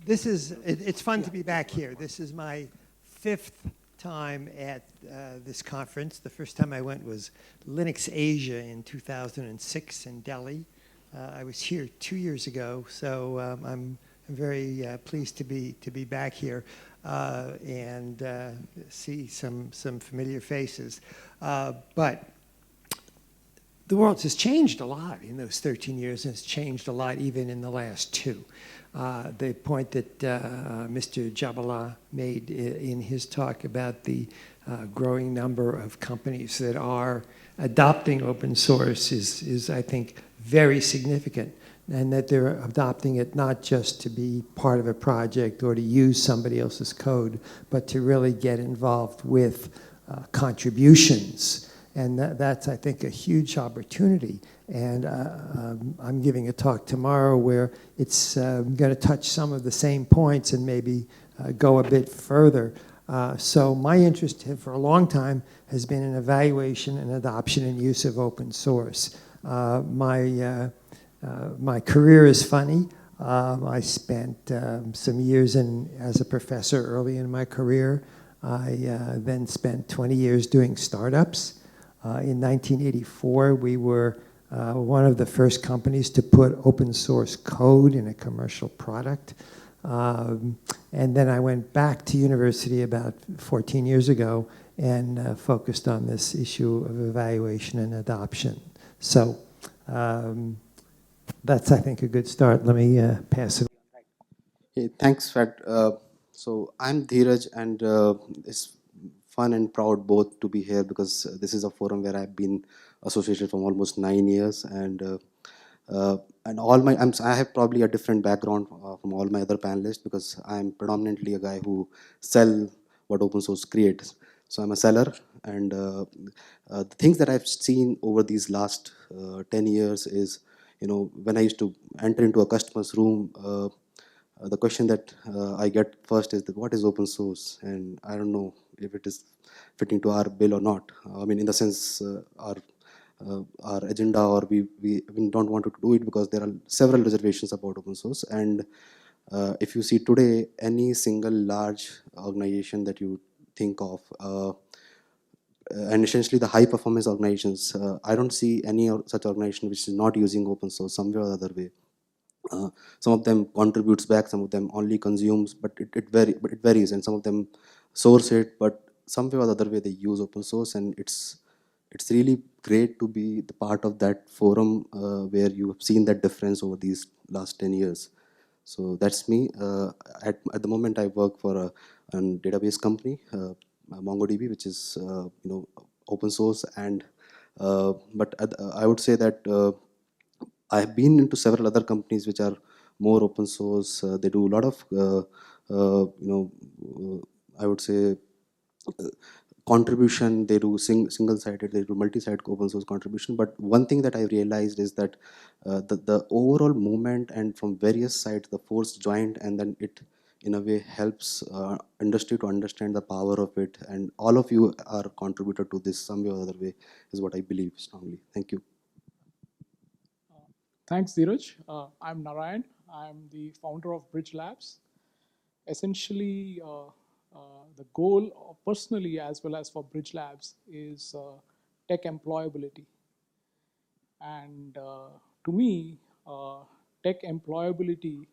It's fun to be back here. This is my 5th time at this conference. The first time I went was Linux Asia in 2006 in Delhi. I was here 2 years ago, so I'm very pleased to be back here and see some familiar faces. But the world has changed a lot in those 13 years, and it's changed a lot even in the last 2. The point that Mr. Jabala made in his talk about the growing number of companies that are adopting open source is I think, very significant, and that they're adopting it not just to be part of a project or to use somebody else's code, but to really get involved with contributions. And that's, I think, a huge opportunity. And I'm giving a talk tomorrow where it's going to touch some of the same points and maybe go a bit further. So my interest for a long time has been in evaluation and adoption and use of open source. My career is funny. I spent some years as a professor early in my career. I then spent 20 years doing startups. In 1984, we were one of the first companies to put open source code in a commercial product. And then I went back to university about 14 years ago and focused on this issue of evaluation and adoption. So that's, I think, a good start. Let me pass it. Hey, thanks, Fred. So I'm Dhiraj, and it's fun and proud both to be here because this is a forum where I've been associated from almost 9 years, and I have probably a different background from all my other panelists because I'm predominantly a guy who sell what open source creates. So I'm a seller, and the things that I've seen over these last 10 years is, when I used to enter into a customer's room, the question that I get first is what is open source? And I don't know if it is fitting to our bill or not. I mean, in the sense, our agenda, or we don't want to do it because there are several reservations about open source. And if you see today, any single large organization that you think of, and essentially the high performance organizations, I don't see any such organization which is not using open source some way or other way. Some of them contributes back, some of them only consumes, but it varies, and some of them source it, but some way or the other way they use open source, and it's really great to be the part of that forum where you have seen that difference over these last 10 years. So that's me. At the moment, I work for a database company, MongoDB, which is open source, and but I would say that I have been into several other companies which are more open source. They do a lot of, I would say, contribution. They do single-sided, they do multi-site open source contribution. But one thing that I realized is that the overall movement, and from various sides, the force joined, and then it, in a way, helps industry to understand the power of it. And all of you are contributed to this some way or other way, is what I believe strongly. Thank you. Thanks, Dhiraj. I'm Narayan. I'm the founder of BridgeLabz. Essentially, the goal, personally as well as for BridgeLabz, is tech employability. And to me, tech employability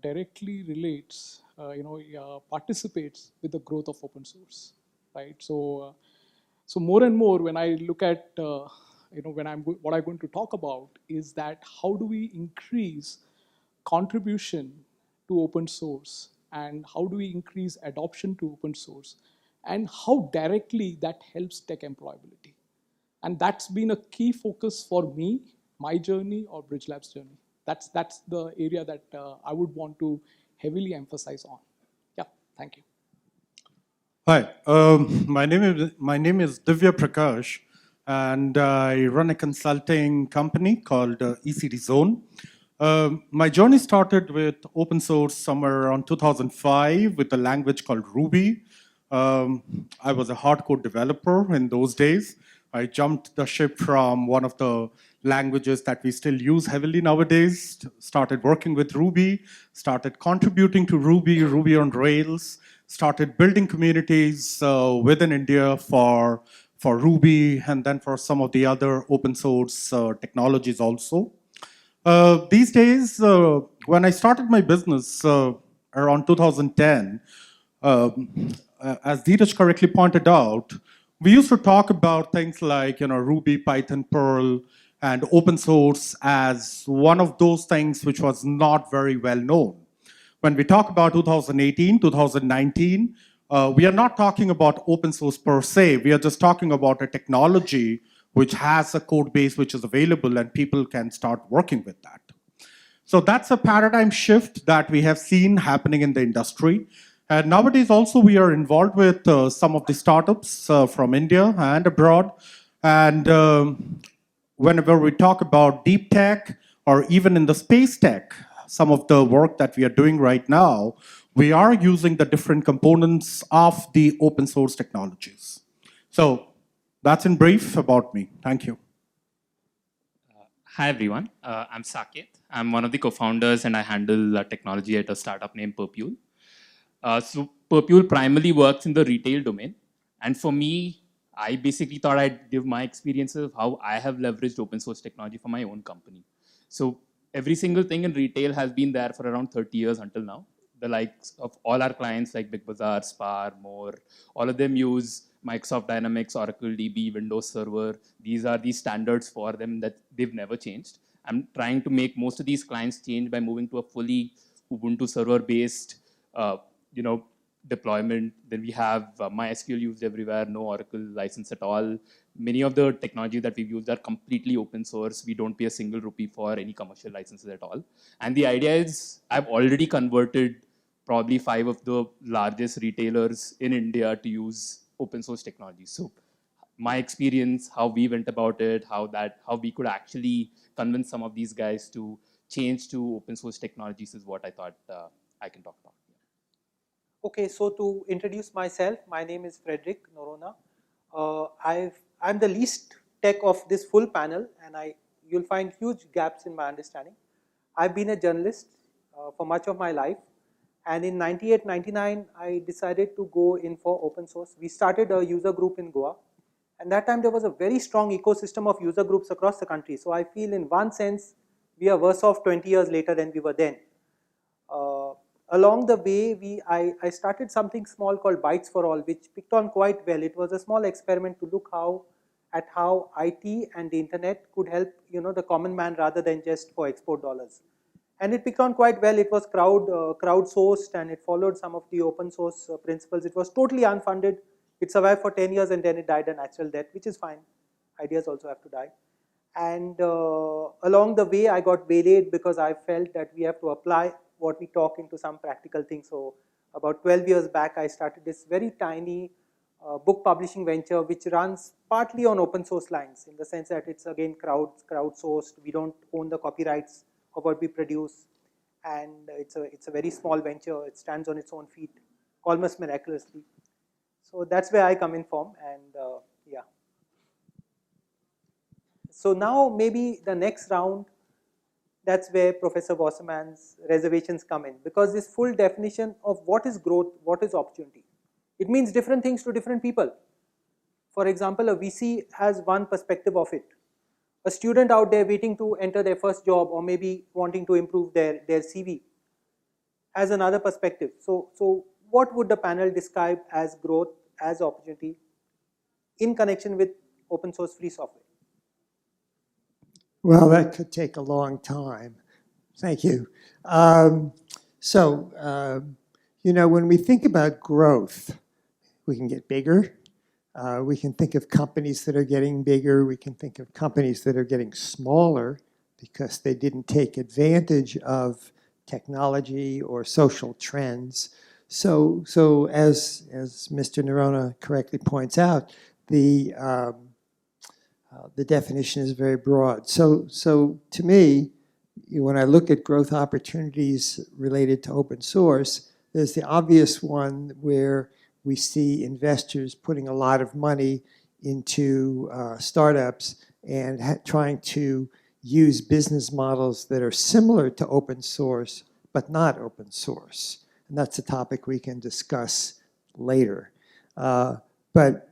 directly relates, participates with the growth of open source, right? So more and more, when I look at what I'm going to talk about is that how do we increase contribution to open source, and how do we increase adoption to open source, and how directly that helps tech employability. And that's been a key focus for me, my journey, or BridgeLabz journey. That's the area that I would want to heavily emphasize on. Yeah, thank you. Hi, my name is Dibya Prakash, and I run a consulting company called ECD Zone. My journey started with open source somewhere around 2005 with a language called Ruby. I was a hardcore developer in those days. I jumped the ship from one of the languages that we still use heavily nowadays, started working with Ruby, started contributing to Ruby, Ruby on Rails, started building communities within India for Ruby and then for some of the other open source technologies also. These days, when I started my business around 2010, as Dhiraj correctly pointed out, we used to talk about things like Ruby, Python, Perl, and open source as one of those things which was not very well known. When we talk about 2018, 2019, we are not talking about open source per se. We are just talking about a technology which has a code base which is available and people can start working with that. So that's a paradigm shift that we have seen happening in the industry. And nowadays also we are involved with some of the startups from India and abroad. And whenever we talk about deep tech or even in the space tech, some of the work that we are doing right now, we are using the different components of the open source technologies. So that's in brief about me. Thank you. Hi, everyone. I'm Saketh. I'm one of the co-founders, and I handle technology at a startup named Perpule. So Perpule primarily works in the retail domain. And for me, I basically thought I'd give my experiences of how I have leveraged open source technology for my own company. So every single thing in retail has been there for around 30 years until now. The likes of all our clients like Big Bazaar, Spar, More, all of them use Microsoft Dynamics, Oracle DB, Windows Server. These are the standards for them that they've never changed. I'm trying to make most of these clients change by moving to a fully Ubuntu server-based deployment. Then we have MySQL used everywhere, no Oracle license at all. Many of the technology that we've used are completely open source. We don't pay a single rupee for any commercial licenses at all. And the idea is I've already converted probably 5 of the largest retailers in India to use open source technology. So my experience, how we went about it, how we could actually convince some of these guys to change to open source technologies is what I thought I can talk about. Okay, so to introduce myself, my name is Frederick, Noronha. I'm the least tech of this full panel, and you'll find huge gaps in my understanding. I've been a journalist for much of my life, and in 98, 99, I decided to go in for open source. We started a user group in Goa, and that time there was a very strong ecosystem of user groups across the country. So I feel in one sense, we are worse off 20 years later than we were then. Along the way, I started something small called Bytes for All, which picked on quite well. It was a small experiment to look at how IT and the internet could help the common man rather than just for export dollars. And it picked on quite well. It was crowdsourced, and it followed some of the open source principles. It was totally unfunded. It survived for 10 years and then it died a natural death, which is fine. Ideas also have to die. And along the way, I got waylaid because I felt that we have to apply what we talk into some practical things. So about 12 years back, I started this very tiny book publishing venture, which runs partly on open source lines, in the sense that it's again crowdsourced. We don't own the copyrights of what we produce, and it's a very small venture. It stands on its own feet, almost miraculously. So that's where I come in from, and yeah. So now maybe the next round, that's where Professor Wasserman's reservations come in, because this full definition of what is growth, what is opportunity, it means different things to different people. For example, a VC has one perspective of it. A student out there waiting to enter their first job or maybe wanting to improve their CV has another perspective. So what would the panel describe as growth, as opportunity in connection with open source free software? Well, that could take a long time. Thank you. When we think about growth, we can get bigger. We can think of companies that are getting bigger. We can think of companies that are getting smaller because they didn't take advantage of technology or social trends. So as Mr. Noronha correctly points out, the definition is very broad. So to me, when I look at growth opportunities related to open source, there's the obvious one where we see investors putting a lot of money into startups and trying to use business models that are similar to open source, but not open source. And that's a topic we can discuss later. But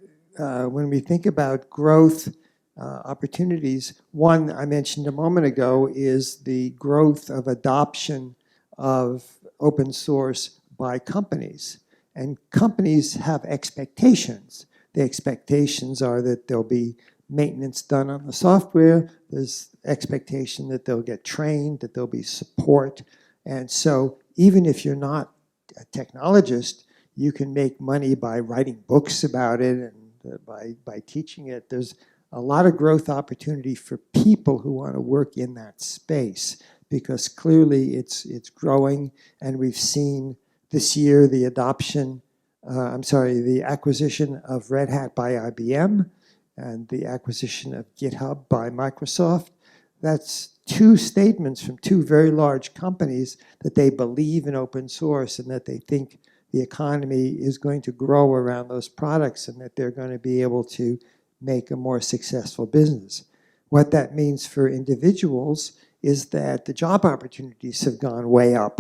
when we think about growth opportunities, one I mentioned a moment ago is the growth of adoption of open source by companies. And companies have expectations. The expectations are that there'll be maintenance done on the software. There's expectation that they'll get trained, that there'll be support. And so even if you're not a technologist, you can make money by writing books about it and by teaching it. There's a lot of growth opportunity for people who want to work in that space, because clearly it's growing, and we've seen this year the the acquisition of Red Hat by IBM and the acquisition of GitHub by Microsoft. That's two statements from two very large companies that they believe in open source and that they think the economy is going to grow around those products and that they're going to be able to make a more successful business. What that means for individuals is that the job opportunities have gone way up,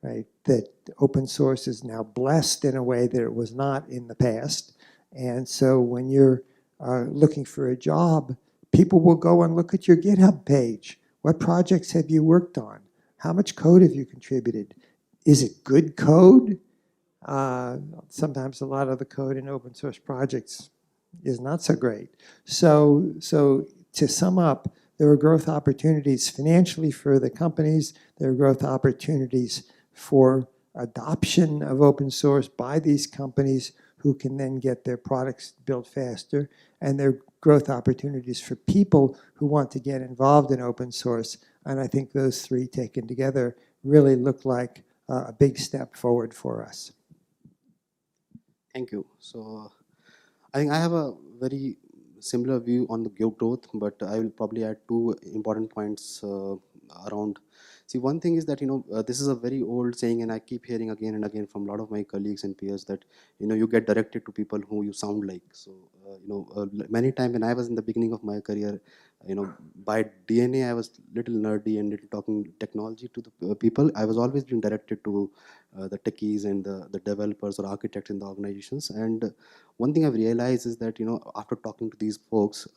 right? That open source is now blessed in a way that it was not in the past. And so when you're looking for a job, people will go and look at your GitHub page. What projects have you worked on? How much code have you contributed? Is it good code? Sometimes a lot of the code in open source projects is not so great. So to sum up, there are growth opportunities financially for the companies. There are growth opportunities for adoption of open source by these companies who can then get their products built faster. And there are growth opportunities for people who want to get involved in open source. And I think those three taken together really look like a big step forward for us. Thank you. So I think I have a very similar view on the growth, but I will probably add two important points around. See, one thing is that, this is a very old saying, and I keep hearing again and again from a lot of my colleagues and peers that, you get directed to people who you sound like. So, many times when I was in the beginning of my career, by DNA, I was little nerdy and little talking technology to the people. I was always being directed to the techies and the developers or architects in the organizations. And one thing I've realized is that, after talking to these folks,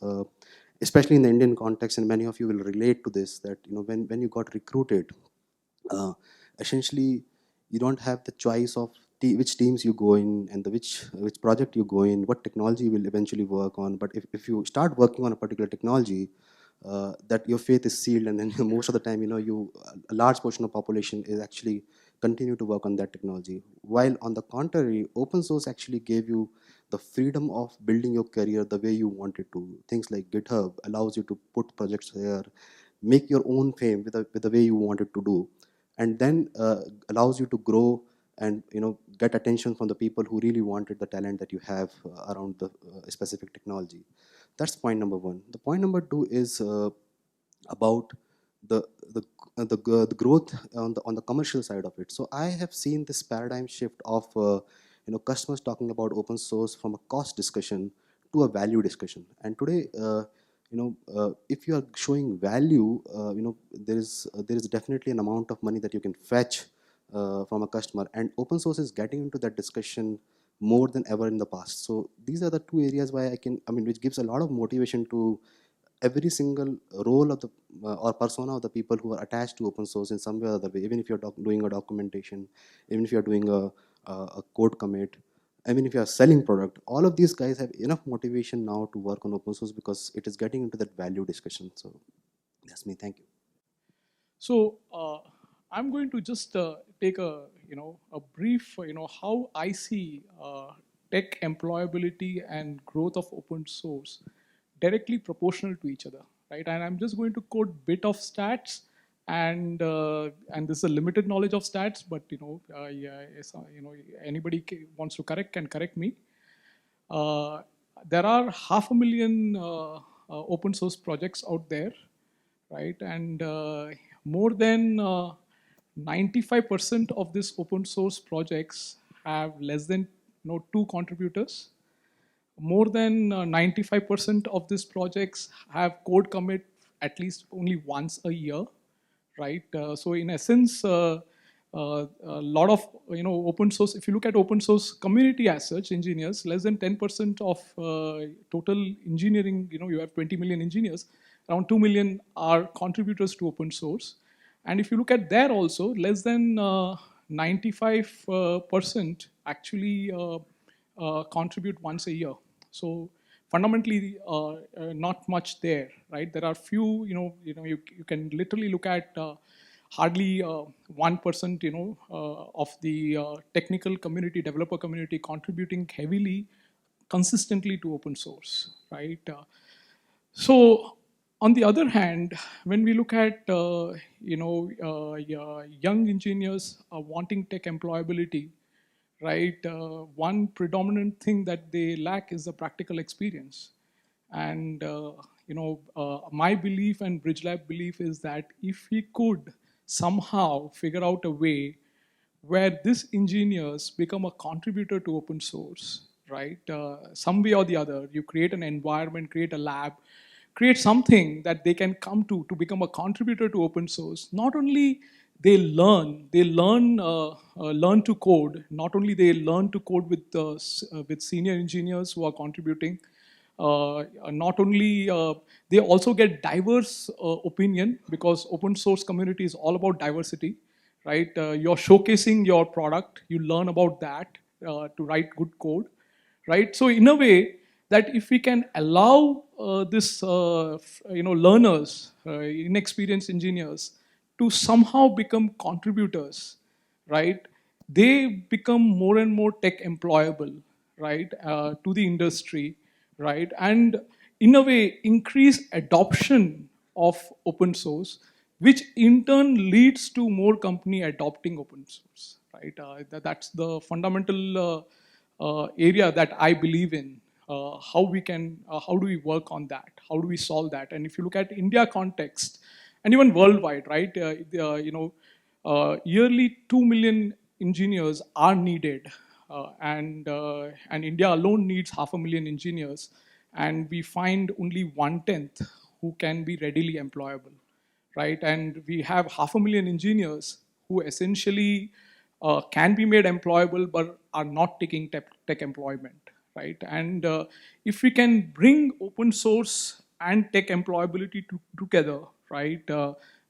especially in the Indian context, and many of you will relate to this, that when you got recruited, essentially you don't have the choice of which teams you go in and which project you go in, what technology you will eventually work on. But if you start working on a particular technology, that your fate is sealed, and then most of the time, a large portion of population is actually continue to work on that technology. While on the contrary, open source actually gave you the freedom of building your career the way you wanted to. Things like GitHub allows you to put projects here, make your own fame with the way you wanted to do, and then allows you to grow and get attention from the people who really wanted the talent that you have around the specific technology. That's point number one. The point number two is about the growth on the commercial side of it. So I have seen this paradigm shift of customers talking about open source from a cost discussion to a value discussion. And today, if you are showing value, there is definitely an amount of money that you can fetch from a customer, and open source is getting into that discussion more than ever in the past. So these are the two areas why which gives a lot of motivation to every single role of the or persona of the people who are attached to open source in some way or other way. Even if you're doing a documentation, even if you're doing a code commit, even if you're selling product, all of these guys have enough motivation now to work on open source because it is getting into that value discussion. So that's me. Thank you. So I'm going to just take a brief how I see tech employability and growth of open source directly proportional to each other, right? And I'm just going to quote bit of stats, and this is a limited knowledge of stats, but anybody wants to can correct me. There are 500,000 open source projects out there, right? And more than 95% of these open source projects have less than 2 contributors. More than 95% of these projects have code commit at least only once a year, right? So in essence, a lot of open source. If you look at open source community as such, engineers, less than 10% of total engineering. You have 20 million engineers. Around 2 million are contributors to open source, and if you look at there also, less than 95% actually contribute once a year. So fundamentally, not much there, right? There are few, you can literally look at hardly 1%, of the technical community, developer community contributing heavily, consistently to open source, right? So on the other hand, when we look at young engineers wanting tech employability, right? One predominant thing that they lack is the practical experience. And my belief and BridgeLab belief is that if we could somehow figure out a way where these engineers become a contributor to open source, right? Some way or the other, you create an environment, create a lab, create something that they can come to become a contributor to open source. Not only they learn to code. Not only they learn to code with senior engineers who are contributing. Not only they also get diverse opinion, because open source community is all about diversity, right? You're showcasing your product, you learn about that to write good code, right? So in a way that if we can allow this learners, inexperienced engineers, to somehow become contributors, right? They become more and more tech employable, right, to the industry, right? And in a way, increase adoption of open source, which in turn leads to more company adopting open source, right? That's the fundamental area that I believe in. How do we work on that? How do we solve that? And if you look at India context, and even worldwide, right? Yearly 2 million engineers are needed, and India alone needs 500,000 engineers, and we find only 1/10 who can be readily employable, right? And we have 500,000 engineers who essentially can be made employable but are not taking tech employment, right? And if we can bring open source and tech employability together, right,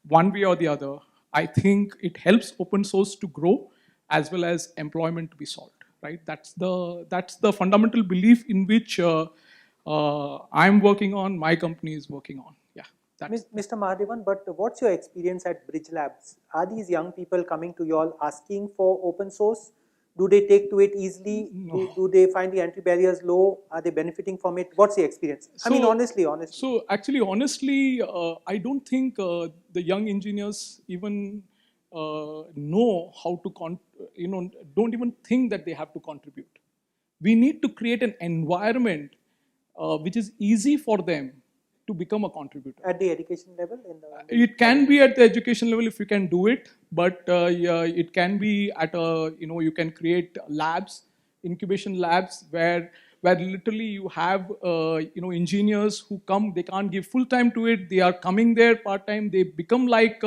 one way or the other, I think it helps open source to grow as well as employment to be solved, right? That's the fundamental belief in which I'm working on, my company is working on. Yeah. Mr. Mahadevan, but what's your experience at BridgeLabz? Are these young people coming to you all asking for open source? Do they take to it easily? No. Do they find the entry barriers low? Are they benefiting from it? What's the experience? I mean, honestly. So actually, honestly, I don't think the young engineers even know how to, don't even think that they have to contribute. We need to create an environment which is easy for them to become a contributor. At the education level? It can be at the education level if you can do it, but yeah, it can be at you can create labs, incubation labs, where literally you have engineers who come, they can't give full time to it, they are coming there part time, they become like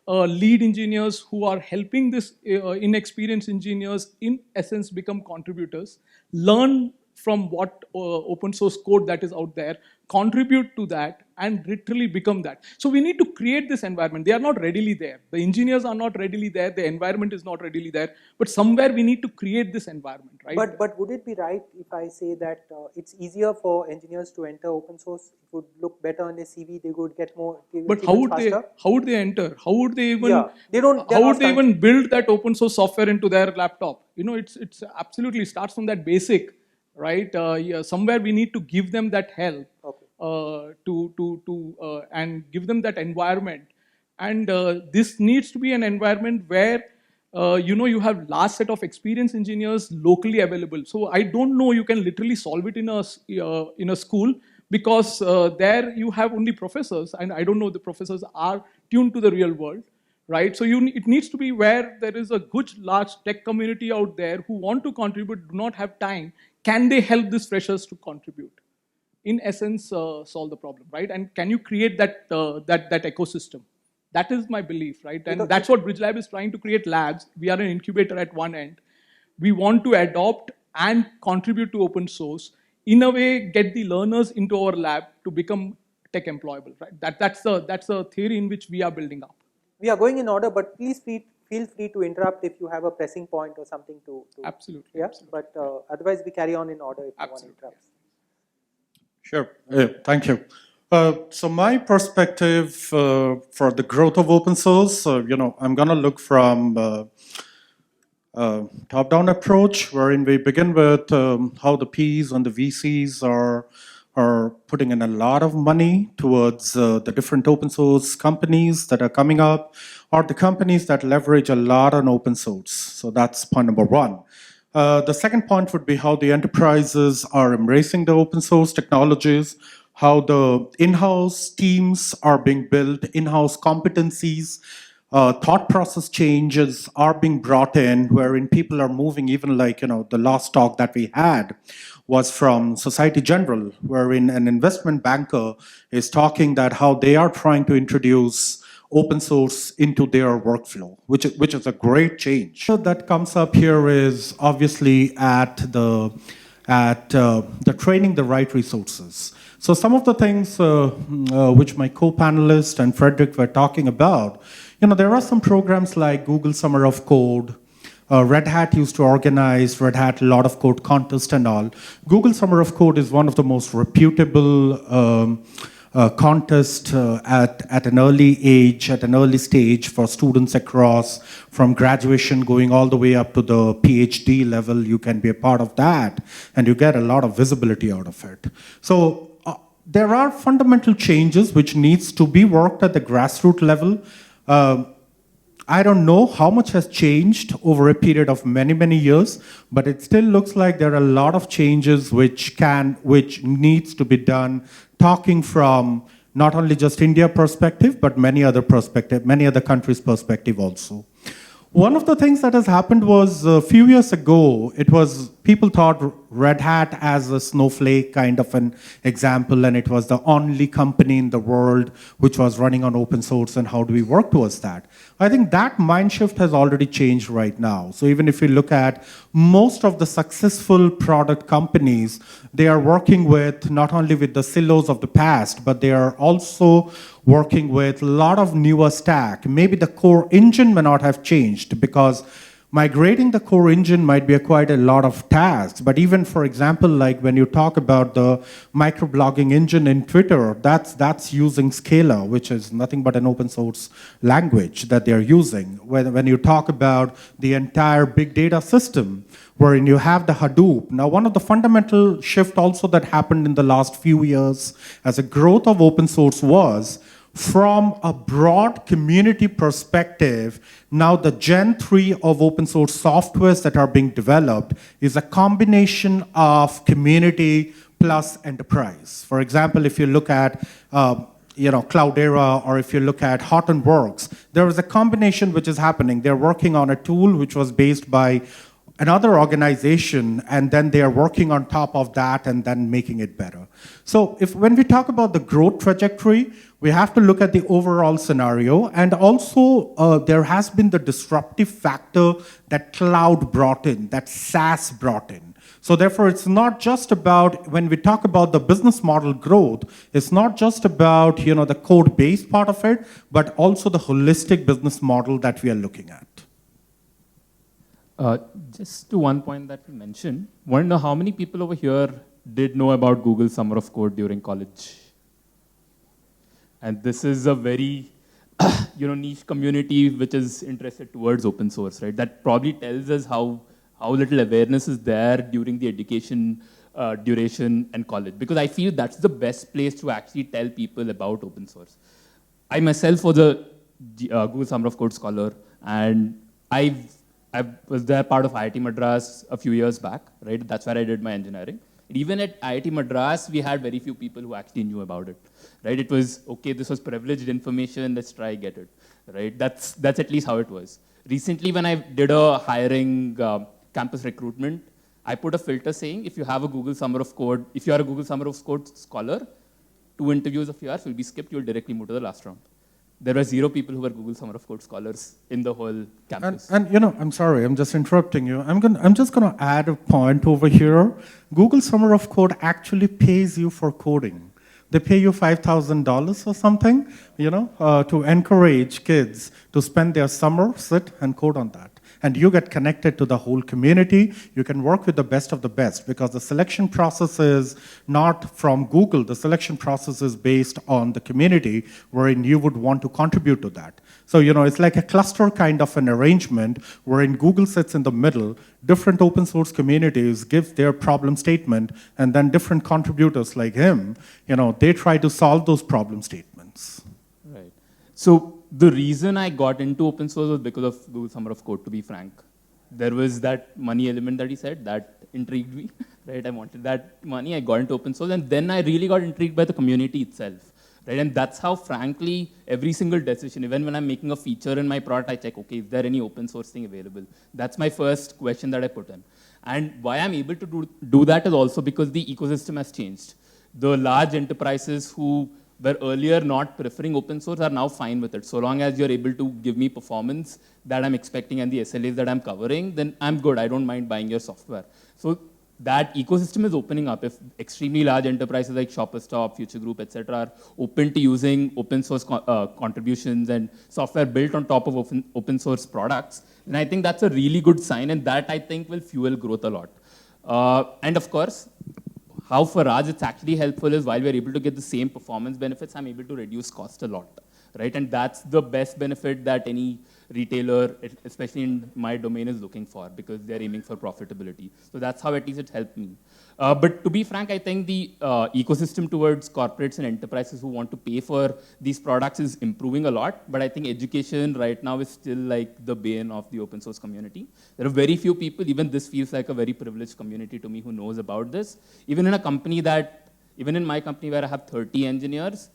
lead engineers who are helping this inexperienced engineers, in essence, become contributors, learn from what open source code that is out there, contribute to that, and literally become that. So we need to create this environment. They are not readily there. The engineers are not readily there. The environment is not readily there. But somewhere we need to create this environment, right? But would it be right if I say that it's easier for engineers to enter open source? It would look better on their CV. They would get more. But how would they enter? How would they even? Yeah, how would they even build that open source software into their laptop? It's absolutely starts from that basic. Right, yeah, somewhere we need to give them that help, okay. And give them that environment, and this needs to be an environment where you have large set of experienced engineers locally available. So I don't know you can literally solve it in a school, because there you have only professors, and I don't know the professors are tuned to the real world. Right, so it needs to be where there is a good large tech community out there who want to contribute, do not have time, can they help these freshers to contribute? In essence, solve the problem, right? And can you create that ecosystem? That is my belief, right? And that's what BridgeLabz is trying to create labs. We are an incubator at one end. We want to adopt and contribute to open source. In a way, get the learners into our lab to become tech employable, right? That's a theory in which we are building up. We are going in order, but please feel free to interrupt if you have a pressing point or something to Absolutely. yeah, Absolutely. but otherwise we carry on in order if you Absolutely. want to interrupt. Sure. Thank you. So my perspective for the growth of open source, I'm going to look from top-down approach, wherein we begin with how the Ps and the VCs are putting in a lot of money towards the different open source companies that are coming up, or the companies that leverage a lot on open source. So that's point number one. The second point would be how the enterprises are embracing the open source technologies, how the in-house teams are being built, in-house competencies, thought process changes are being brought in, wherein people are moving, even like, the last talk that we had was from Society General, wherein an investment banker is talking that how they are trying to introduce open source into their workflow, which is a great change. So that comes up here is obviously at the training the right resources. So some of the things which my co-panelists and Frederick were talking about, there are some programs like Google Summer of Code. Red Hat used to organize Red Hat a lot of code contest and all. Google Summer of Code is one of the most reputable contest at an early age, at an early stage for students across, from graduation going all the way up to the PhD level. You can be a part of that, and you get a lot of visibility out of it. So there are fundamental changes which needs to be worked at the grassroots level. I don't know how much has changed over a period of many, many years, but it still looks like there are a lot of changes which needs to be done, talking from not only just India perspective, but many other countries' perspective also. One of the things that has happened was a few years ago, people thought Red Hat as a snowflake kind of an example, and it was the only company in the world which was running on open source, and how do we work towards that? I think that mind shift has already changed right now. So even if you look at most of the successful product companies, they are working with not only with the silos of the past, but they are also working with a lot of newer stack. Maybe the core engine may not have changed, because migrating the core engine might be quite a lot of tasks. But even, for example, like when you talk about the microblogging engine in Twitter, that's using Scala, which is nothing but an open source language that they're using. When you talk about the entire big data system, wherein you have the Hadoop. Now, one of the fundamental shift also that happened in the last few years as a growth of open source was, from a broad community perspective, now the Gen 3 of open source softwares that are being developed is a combination of community plus enterprise. For example, if you look at Cloudera, or if you look at Hortonworks, there is a combination which is happening. They're working on a tool which was based by another organization, and then they are working on top of that and then making it better. So when we talk about the growth trajectory, we have to look at the overall scenario, and also there has been the disruptive factor that cloud brought in, that SaaS brought in. So therefore, it's not just about, when we talk about the business model growth, it's not just about the code-based part of it, but also the holistic business model that we are looking at. Just to one point that you mentioned, want to know how many people over here did know about Google Summer of Code during college? And this is a very niche community which is interested towards open source, right? That probably tells us how little awareness is there during the education duration and college. Because I feel that's the best place to actually tell people about open source. I myself was a Google Summer of Code scholar, and I was there part of IIT Madras a few years back, right? That's where I did my engineering. Even at IIT Madras, we had very few people who actually knew about it, right? It was, okay, this was privileged information, let's try get it, right? That's at least how it was. Recently, when I did a hiring campus recruitment, I put a filter saying if you have a Google Summer of Code, if you are a Google Summer of Code scholar, 2 interviews of yours will be skipped, you'll directly move to the last round. There were 0 people who were Google Summer of Code scholars in the whole campus. And you know, I'm sorry, I'm just interrupting you. I'm just going to add a point over here. Google Summer of Code actually pays you for coding. They pay you $5,000 or something, you know, to encourage kids to spend their summer, sit and code on that. And you get connected to the whole community. You can work with the best of the best because the selection process is not from Google. The selection process is based on the community wherein you would want to contribute to that. So, you know, it's like a cluster kind of an arrangement wherein Google sits in the middle, different open source communities give their problem statement, and then different contributors like him, you know, they try to solve those problem statements. Right. So the reason I got into open source was because of Google Summer of Code, to be frank. There was that money element that he said, that intrigued me, right? I wanted that money, I got into open source, and then I really got intrigued by the community itself. Right? And that's how, frankly, every single decision, even when I'm making a feature in my product, I check, okay, is there any open source thing available? That's my first question that I put in. And why I'm able to do that is also because the ecosystem has changed. The large enterprises who were earlier not preferring open source are now fine with it. So long as you're able to give me performance that I'm expecting and the SLAs that I'm covering, then I'm good. I don't mind buying your software. So that ecosystem is opening up. If extremely large enterprises like Shopperstop, Future Group, etc., are open to using open source contributions and software built on top of open source products, then I think that's a really good sign, and that I think will fuel growth a lot. And of course, how for Raj it's actually helpful is while we're able to get the same performance benefits, I'm able to reduce cost a lot, right? And that's the best benefit that any retailer, especially in my domain, is looking for because they're aiming for profitability. So that's how at least it helped me. But to be frank, I think the ecosystem towards corporates and enterprises who want to pay for these products is improving a lot. But I think education right now is still like the bane of the open source community. There are very few people, even this feels like a very privileged community to me, who knows about this. Even in a company that, even in my company where I have 30 engineers,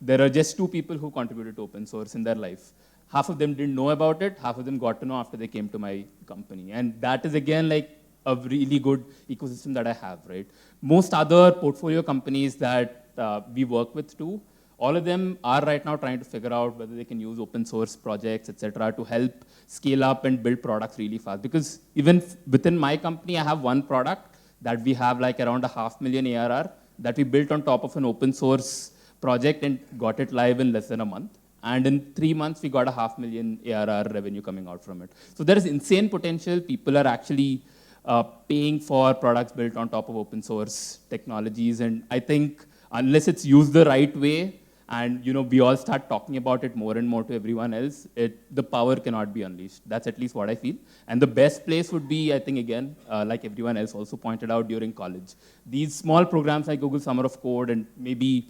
there are just 2 people who contributed to open source in their life. Half of them didn't know about it, half of them got to know after they came to my company. And that is again like a really good ecosystem that I have, right? Most other portfolio companies that we work with too, all of them are right now trying to figure out whether they can use open source projects, etc., to help scale up and build products really fast. Because even within my company, I have one product that we have like around $500,000 ARR that we built on top of an open source project and got it live in less than a month. And in 3 months, we got $500,000 ARR revenue coming out from it. So there is insane potential. People are actually paying for products built on top of open source technologies. And I think unless it's used the right way, and we all start talking about it more and more to everyone else, the power cannot be unleashed. That's at least what I feel. And the best place would be, I think, again, like everyone else also pointed out, during college. These small programs like Google Summer of Code and maybe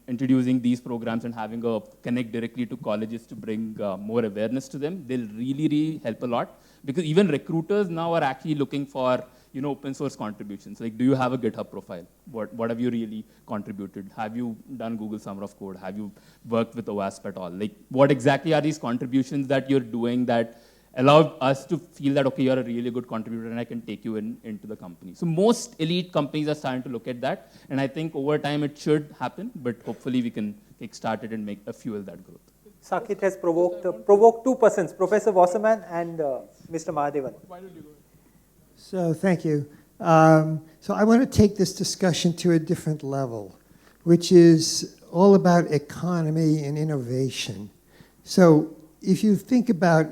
introducing these programs and having a connect directly to colleges to bring more awareness to them, they'll really, really help a lot. Because even recruiters now are actually looking for open source contributions. Like, do you have a GitHub profile? What have you really contributed? Have you done Google Summer of Code? Have you worked with OWASP at all? Like, what exactly are these contributions that you're doing that allow us to feel that, okay, you're a really good contributor and I can take you into the company. So most elite companies are starting to look at that. And I think over time it should happen, but hopefully we can kickstart it and fuel that growth. Saketh has provoked 2 persons, Professor Wasserman and Mr. Mahadevan. Why don't you go ahead? So thank you. So I want to take this discussion to a different level, which is all about economy and innovation. So if you think about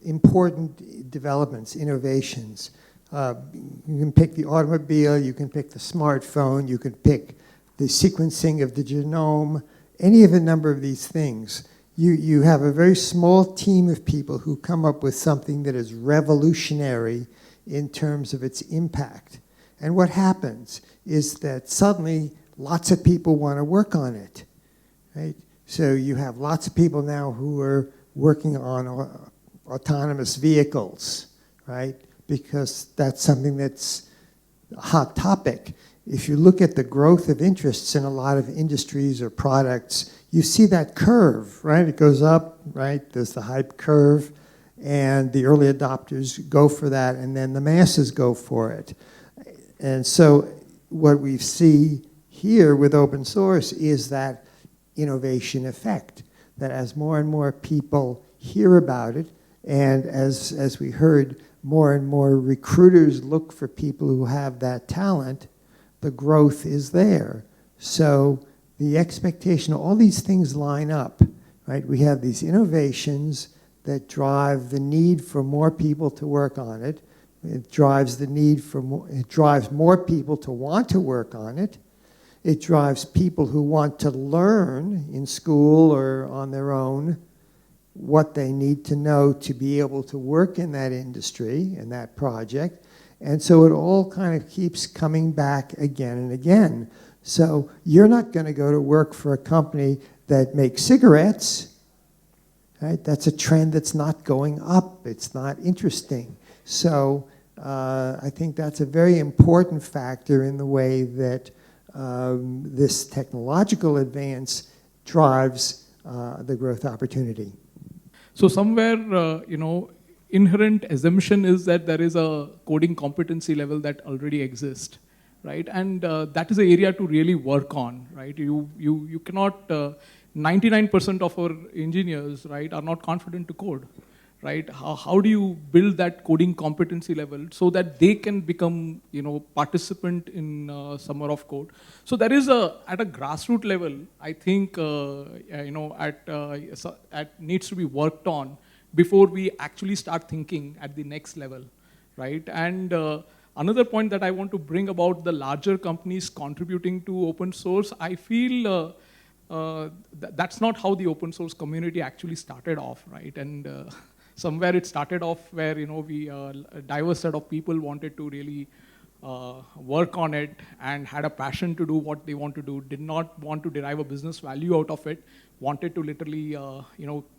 important developments, innovations, you can pick the automobile, you can pick the smartphone, you can pick the sequencing of the genome, any of a number of these things. You have a very small team of people who come up with something that is revolutionary in terms of its impact. And what happens is that suddenly lots of people want to work on it, right? So you have lots of people now who are working on autonomous vehicles, right? Because that's something that's a hot topic. If you look at the growth of interests in a lot of industries or products, you see that curve, right? It goes up, right? There's the hype curve. and the early adopters go for that, and then the masses go for it. And so what we see here with open source is that innovation effect, that as more and more people hear about it, and as we heard, more and more recruiters look for people who have that talent, the growth is there. So the expectation, all these things line up, right? We have these innovations that drive the need for more people to work on it. It drives the need for more, it drives more people to want to work on it. It drives people who want to learn in school or on their own what they need to know to be able to work in that industry, in that project. And so it all kind of keeps coming back again and again. So you're not going to go to work for a company that makes cigarettes, right? That's a trend that's not going up. It's not interesting. So I think that's a very important factor in the way that this technological advance drives the growth opportunity. So somewhere, inherent assumption is that there is a coding competency level that already exists, right? And that is an area to really work on, right? You cannot, 99% of our engineers, right, are not confident to code, right? How do you build that coding competency level so that they can become, participant in summer of code? So there is at a grassroots level, I think, needs to be worked on before we actually start thinking at the next level, right? And another point that I want to bring about the larger companies contributing to open source, I feel that's not how the open source community actually started off, right? And somewhere it started off where a diverse set of people wanted to really work on it and had a passion to do what they want to do, did not want to derive a business value out of it, wanted to literally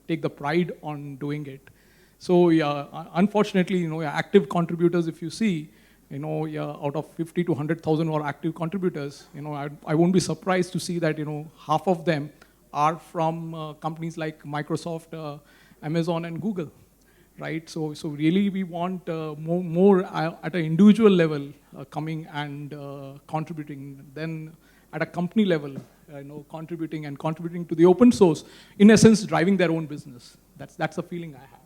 take the pride on doing it. So yeah, unfortunately, active contributors, if you see, out of 50 to 100,000 who are active contributors, I won't be surprised to see that half of them are from companies like Microsoft, Amazon, and Google, right? So really we want more at an individual level coming and contributing, then at a company level, contributing to the open source, in essence, driving their own business. That's the feeling I have.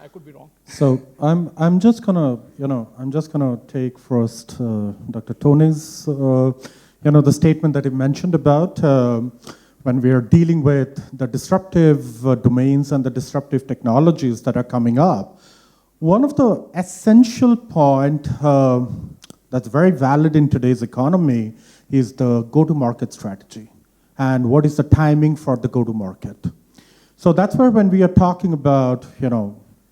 I could be wrong. So I'm just gonna take first Dr. Tony's the statement that he mentioned about when we are dealing with the disruptive domains and the disruptive technologies that are coming up. One of the essential point that's very valid in today's economy is the go-to-market strategy and what is the timing for the go-to-market. So that's where when we are talking about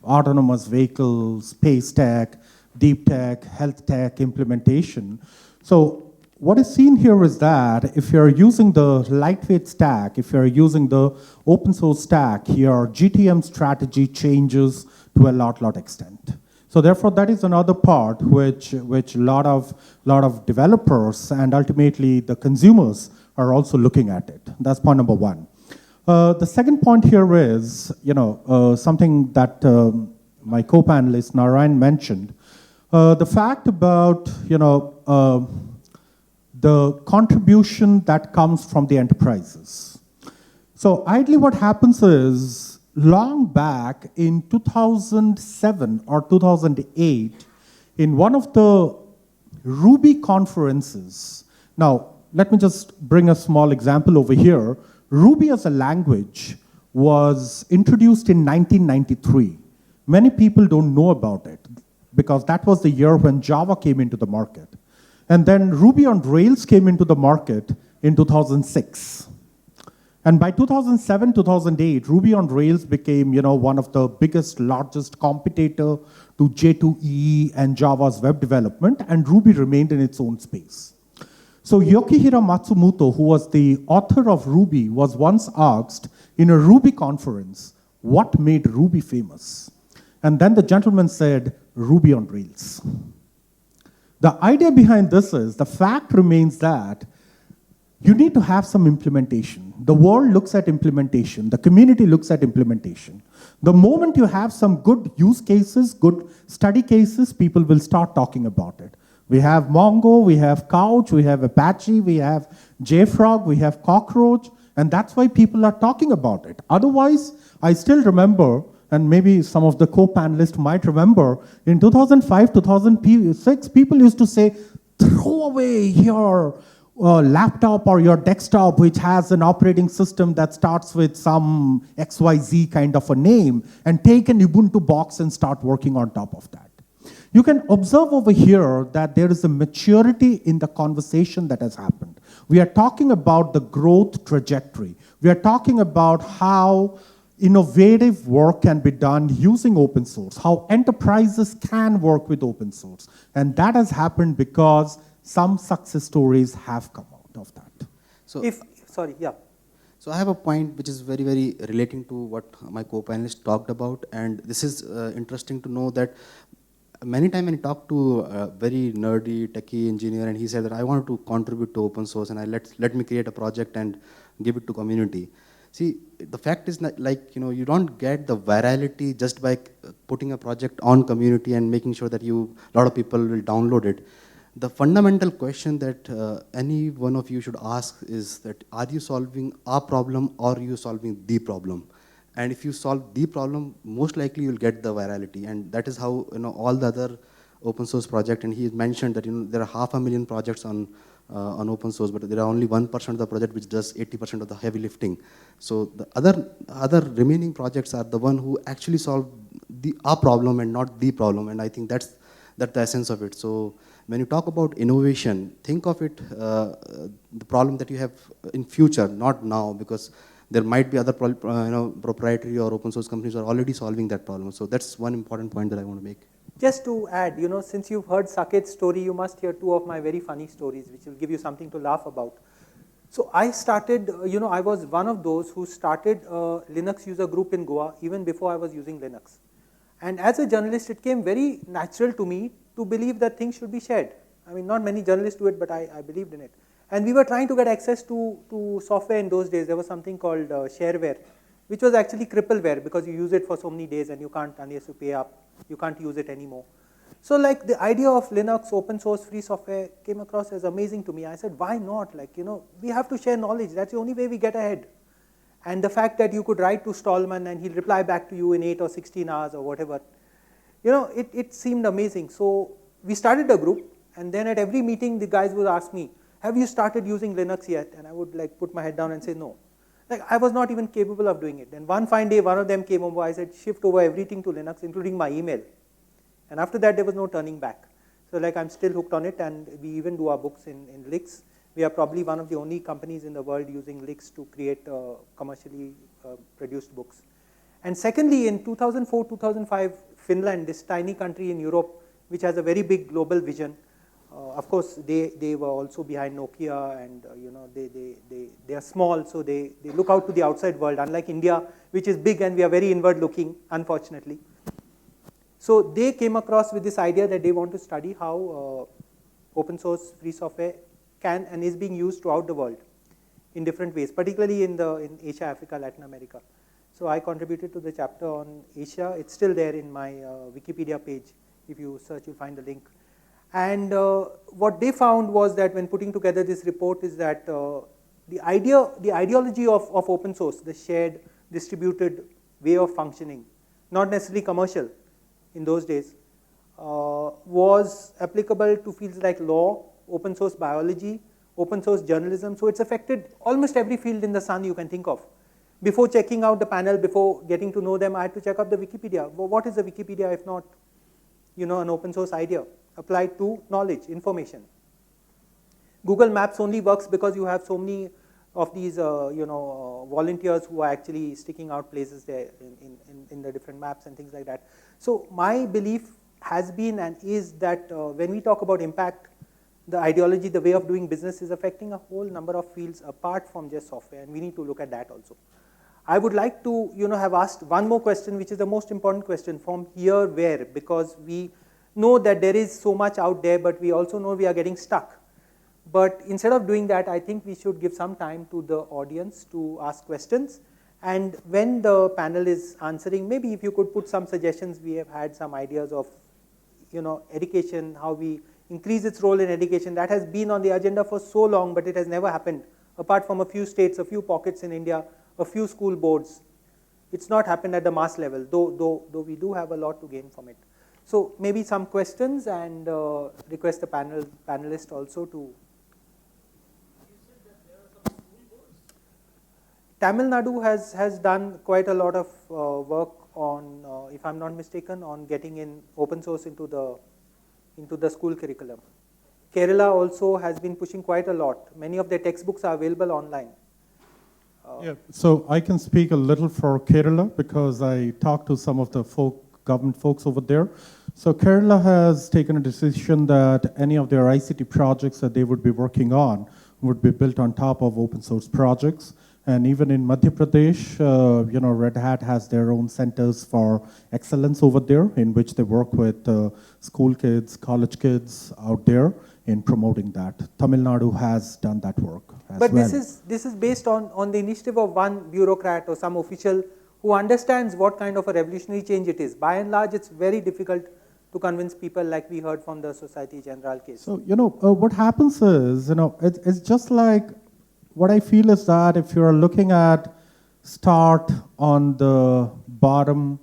autonomous vehicles, space tech, deep tech, health tech implementation. So what is seen here is that if you're using the lightweight stack, if you're using the open source stack, your GTM strategy changes to a lot extent. So therefore, that is another part which lot of developers and ultimately the consumers are also looking at it. That's point number one. The second point here is, something that my co-panelist Narayan mentioned, the fact about, the contribution that comes from the enterprises. So ideally what happens is, long back in 2007 or 2008, in one of the Ruby conferences, now let me just bring a small example over here. Ruby as a language was introduced in 1993. Many people don't know about it because that was the year when Java came into the market. And then Ruby on Rails came into the market in 2006. And by 2007, 2008, Ruby on Rails became one of the biggest, largest competitor to J2EE and Java's web development, and Ruby remained in its own space. So Yukihiro Matsumoto, who was the author of Ruby, was once asked in a Ruby conference, what made Ruby famous? And then the gentleman said, Ruby on Rails. The idea behind this is, the fact remains that you need to have some implementation. The world looks at implementation. The community looks at implementation. The moment you have some good use cases, good study cases, people will start talking about it. We have Mongo, we have Couch, we have Apache, we have JFrog, we have Cockroach, and that's why people are talking about it. Otherwise, I still remember, and maybe some of the co-panelists might remember, in 2005, 2006, people used to say, throw away your laptop or your desktop which has an operating system that starts with some XYZ kind of a name and take an Ubuntu box and start working on top of that. You can observe over here that there is a maturity in the conversation that has happened. We are talking about the growth trajectory. We are talking about how innovative work can be done using open source, how enterprises can work with open source. And that has happened because some success stories have come out of that. So, So I have a point which is very, very relating to what my co-panelists talked about, and this is interesting to know that many times when I talk to a very nerdy techie engineer, and he said that I want to contribute to open source, and let me create a project and give it to community. See, the fact is that, like, you don't get the virality just by putting a project on community and making sure that a lot of people will download it. The fundamental question that any one of you should ask is that, are you solving a problem or are you solving the problem? And if you solve the problem, most likely you'll get the virality. And that is how all the other open source project, and he mentioned that there are 500,000 projects on open source, but there are only 1% of the project which does 80% of the heavy lifting. So the other remaining projects are the one who actually solve a problem and not the problem. And I think that's the essence of it. So when you talk about innovation, think of it, the problem that you have in future, not now, because there might be other proprietary or open source companies who are already solving that problem. So that's one important point that I want to make. Just to add, since you've heard Saketh's story, you must hear two of my very funny stories, which will give you something to laugh about. So I started, I was one of those who started a Linux user group in Goa even before I was using Linux. And as a journalist, it came very natural to me to believe that things should be shared. I mean, not many journalists do it, but I believed in it. And we were trying to get access to software in those days. There was something called shareware, which was actually crippleware because you use it for so many days and you can't, unless you pay up, you can't use it anymore. So like the idea of Linux, open source, free software came across as amazing to me. I said, why not? Like, we have to share knowledge. That's the only way we get ahead. And the fact that you could write to Stallman and he'll reply back to you in 8 or 16 hours or whatever, it seemed amazing. So we started a group, and then at every meeting, the guys would ask me, have you started using Linux yet? And I would put my head down and say no. I was not even capable of doing it. And one fine day, one of them came over. I said, shift over everything to Linux, including my email. And after that, there was no turning back. So I'm still hooked on it, and we even do our books in Lix. We are probably one of the only companies in the world using Lix to create commercially produced books. And secondly, in 2004, 2005, Finland, this tiny country in Europe, which has a very big global vision, of course, they were also behind Nokia, and they are small, so they look out to the outside world, unlike India, which is big and we are very inward-looking, unfortunately. So they came across with this idea that they want to study how open source free software can and is being used throughout the world in different ways, particularly in Asia, Africa, Latin America. So I contributed to the chapter on Asia. It's still there in my Wikipedia page. If you search, you'll find the link. And what they found was that when putting together this report is that the ideology of open source, the shared, distributed way of functioning, not necessarily commercial in those days, was applicable to fields like law, open source biology, open source journalism. So it's affected almost every field in the sun you can think of. Before checking out the panel, before getting to know them, I had to check out the Wikipedia. Well, what is the Wikipedia if not, an open source idea applied to knowledge, information? Google Maps only works because you have so many of these, volunteers who are actually sticking out places there in the different maps and things like that. So my belief has been and is that when we talk about impact, the ideology, the way of doing business is affecting a whole number of fields apart from just software, and we need to look at that also. I would like to, have asked one more question, which is the most important question, from here where, because we know that there is so much out there, but we also know we are getting stuck. But instead of doing that, I think we should give some time to the audience to ask questions. And when the panel is answering, maybe if you could put some suggestions, we have had some ideas of, education, how we increase its role in education. That has been on the agenda for so long, but it has never happened. Apart from a few states, a few pockets in India, a few school boards, it's not happened at the mass level, though we do have a lot to gain from it. So maybe some questions, and request the panelist also to. Tamil Nadu has done quite a lot of work on, if I'm not mistaken, on getting in open source into the school curriculum. Kerala also has been pushing quite a lot. Many of their textbooks are available online. Yeah, so I can speak a little for Kerala because I talked to some of the government folks over there. So Kerala has taken a decision that any of their ICT projects that they would be working on would be built on top of open source projects. And even in Madhya Pradesh, Red Hat has their own centers for excellence over there, in which they work with school kids, college kids out there in promoting that. Tamil Nadu has done that work as but well. This is based on the initiative of one bureaucrat or some official who understands what kind of a revolutionary change it is. By and large, it's very difficult to convince people, like we heard from the Society General case. So, what happens is, it's just like, what I feel is that if you're looking at start on the bottom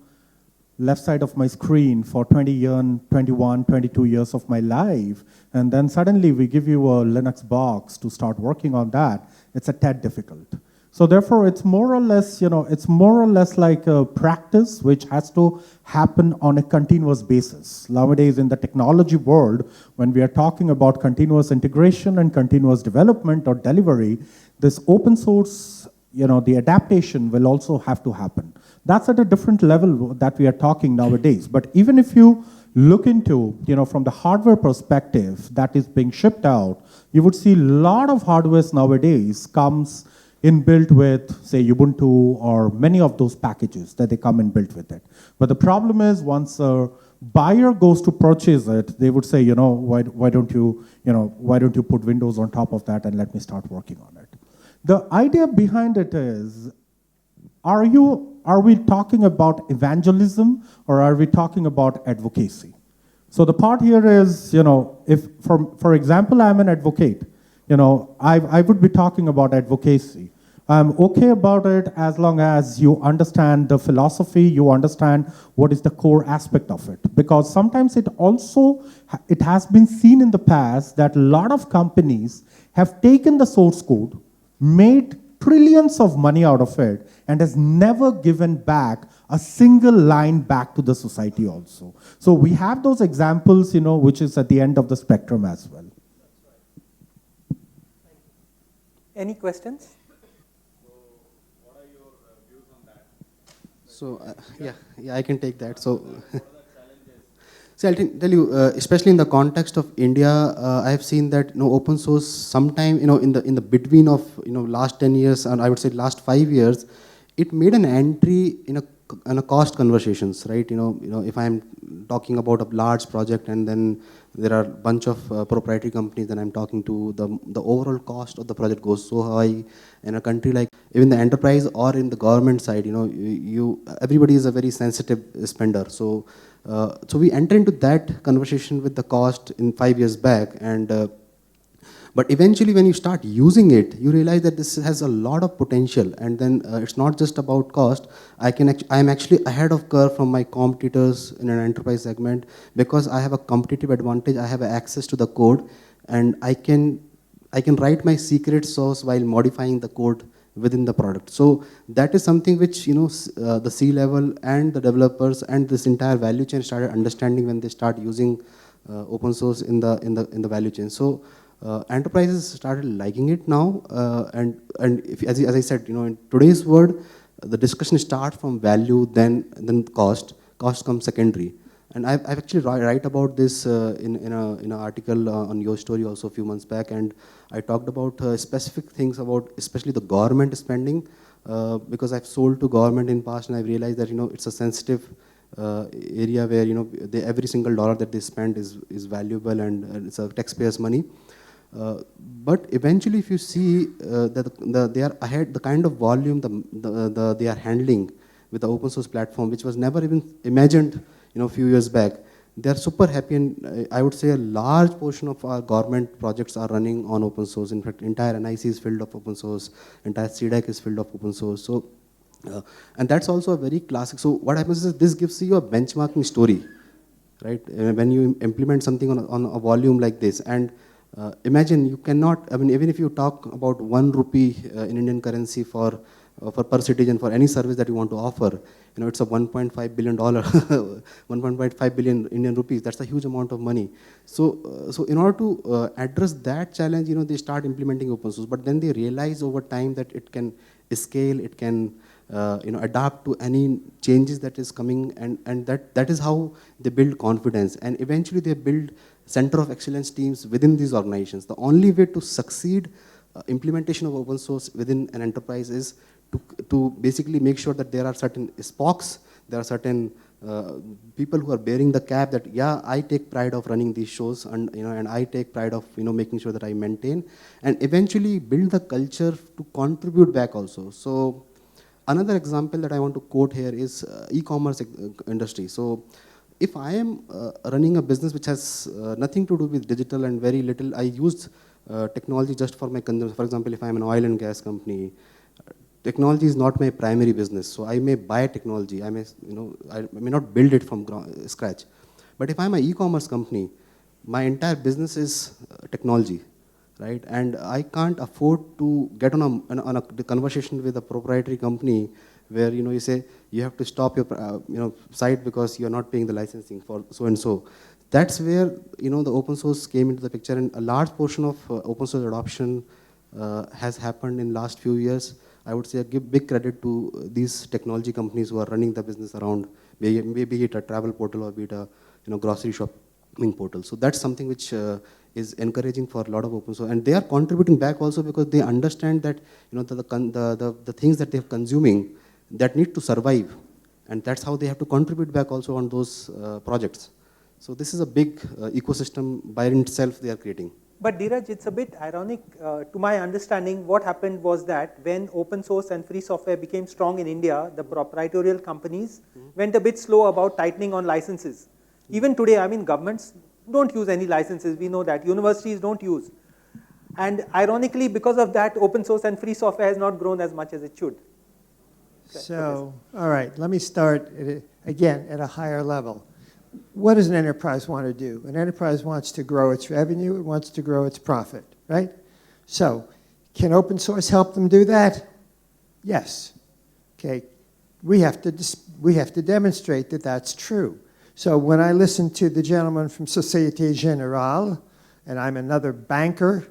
left side of my screen for 21, 22 years of my life, and then suddenly we give you a Linux box to start working on that, it's a tad difficult. So therefore, it's more or less, like a practice which has to happen on a continuous basis. Nowadays, in the technology world, when we are talking about continuous integration and continuous development or delivery, this open source, the adaptation will also have to happen. That's at a different level that we are talking nowadays. But even if you look into, from the hardware perspective that is being shipped out, you would see a lot of hardware nowadays comes inbuilt with, say, Ubuntu or many of those packages that they come inbuilt with it. But the problem is, once a buyer goes to purchase it, they would say, why don't you put Windows on top of that and let me start working on it? The idea behind it is, are we talking about evangelism or are we talking about advocacy? So the part here is, if, for example, I'm an advocate, I would be talking about advocacy. I'm okay about it as long as you understand the philosophy, you understand what is the core aspect of it. Because sometimes it has been seen in the past that a lot of companies have taken the source code, made trillions of money out of it, and has never given back a single line back to the society also. So we have those examples, which is at the end of the spectrum as well. Any questions? So, what are your views on that? So, yeah, I can take that. So, see, I'll tell you, especially in the context of India, I have seen that open source sometime in the between of last 10 years and I would say last 5 years, it made an entry in a cost conversations, right? If I'm talking about a large project and then there are a bunch of proprietary companies that I'm talking to, the overall cost of the project goes so high. In a country like even the enterprise or in the government side, everybody is a very sensitive spender. So we enter into that conversation with the cost in 5 years back, and but eventually when you start using it, you realize that this has a lot of potential, and then it's not just about cost. I'm actually ahead of curve from my competitors in an enterprise segment because I have a competitive advantage. I have access to the code, and I can write my secret sauce while modifying the code within the product. So that is something which the C-level and the developers and this entire value chain started understanding when they start using open source in the value chain. So enterprises started liking it now, and as I said, in today's world, the discussion starts from value, then cost. Cost comes secondary. And I've actually write about this in an article on Your Story also a few months back, and I talked about specific things about especially the government spending, because I've sold to government in past, and I've realized that it's a sensitive area where every single dollar that they spend is valuable, and it's a taxpayers' money. But eventually, if you see that they are ahead, the kind of volume they are handling with the open source platform, which was never even imagined, a few years back, they are super happy, and I would say a large portion of our government projects are running on open source. In fact, entire NIC is filled of open source, entire CDAC is filled of open source. So, and that's also a very classic. So what happens is this gives you a benchmarking story, right? When you implement something on a volume like this, and imagine you cannot, I mean, even if you talk about 1 rupee in Indian currency for per citizen for any service that you want to offer, it's a $1.5 billion, 1.5 billion Indian rupees. That's a huge amount of money. So in order to address that challenge, they start implementing open source, but then they realize over time that it can scale, it can adapt to any changes that is coming, and that is how they build confidence, and eventually they build center of excellence teams within these organizations. The only way to succeed implementation of open source within an enterprise is to basically make sure that there are certain spokes, there are certain people who are bearing the cap that, yeah, I take pride of running these shows, and and I take pride of making sure that I maintain, and eventually build the culture to contribute back also. So another example that I want to quote here is e-commerce industry. So if I am running a business which has nothing to do with digital and very little, I use technology just for my consumption. For example, if I am an oil and gas company, technology is not my primary business. So I may buy technology. I may not build it from scratch. But if I'm an e-commerce company, my entire business is technology, right? And I can't afford to get on a conversation with a proprietary company where you say you have to stop your site because you're not paying the licensing for so and so. That's where the open source came into the picture, and a large portion of open source adoption has happened in last few years. I would say I give big credit to these technology companies who are running the business around, maybe it a travel portal or be it a grocery shopping portal. So that's something which is encouraging for a lot of open source, and they are contributing back also because they understand that the things that they're consuming that need to survive, and that's how they have to contribute back also on those projects. So this is a big ecosystem by itself they are creating. But Dhiraj, it's a bit ironic. To my understanding, what happened was that when open source and free software became strong in India, the proprietorial companies went a bit slow about tightening on licenses. Even today, I mean, governments don't use any licenses. We know that. Universities don't use. And ironically, because of that, open source and free software has not grown as much as it should. So, all right, let me start again at a higher level. What does an enterprise want to do? An enterprise wants to grow its revenue, it wants to grow its profit, right? So, can open source help them do that? Yes. Okay, we have to demonstrate that that's true. So when I listen to the gentleman from Société Générale, and I'm another banker,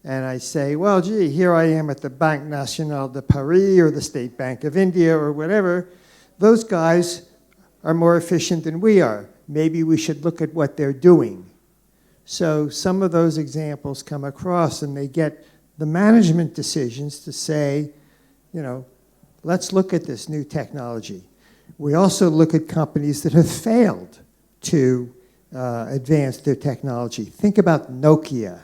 and I say, well, gee, here I am at the Banque Nationale de Paris or the State Bank of India or whatever, those guys are more efficient than we are. Maybe we should look at what they're doing. So some of those examples come across, and they get the management decisions to say, let's look at this new technology. We also look at companies that have failed to advance their technology. Think about Nokia.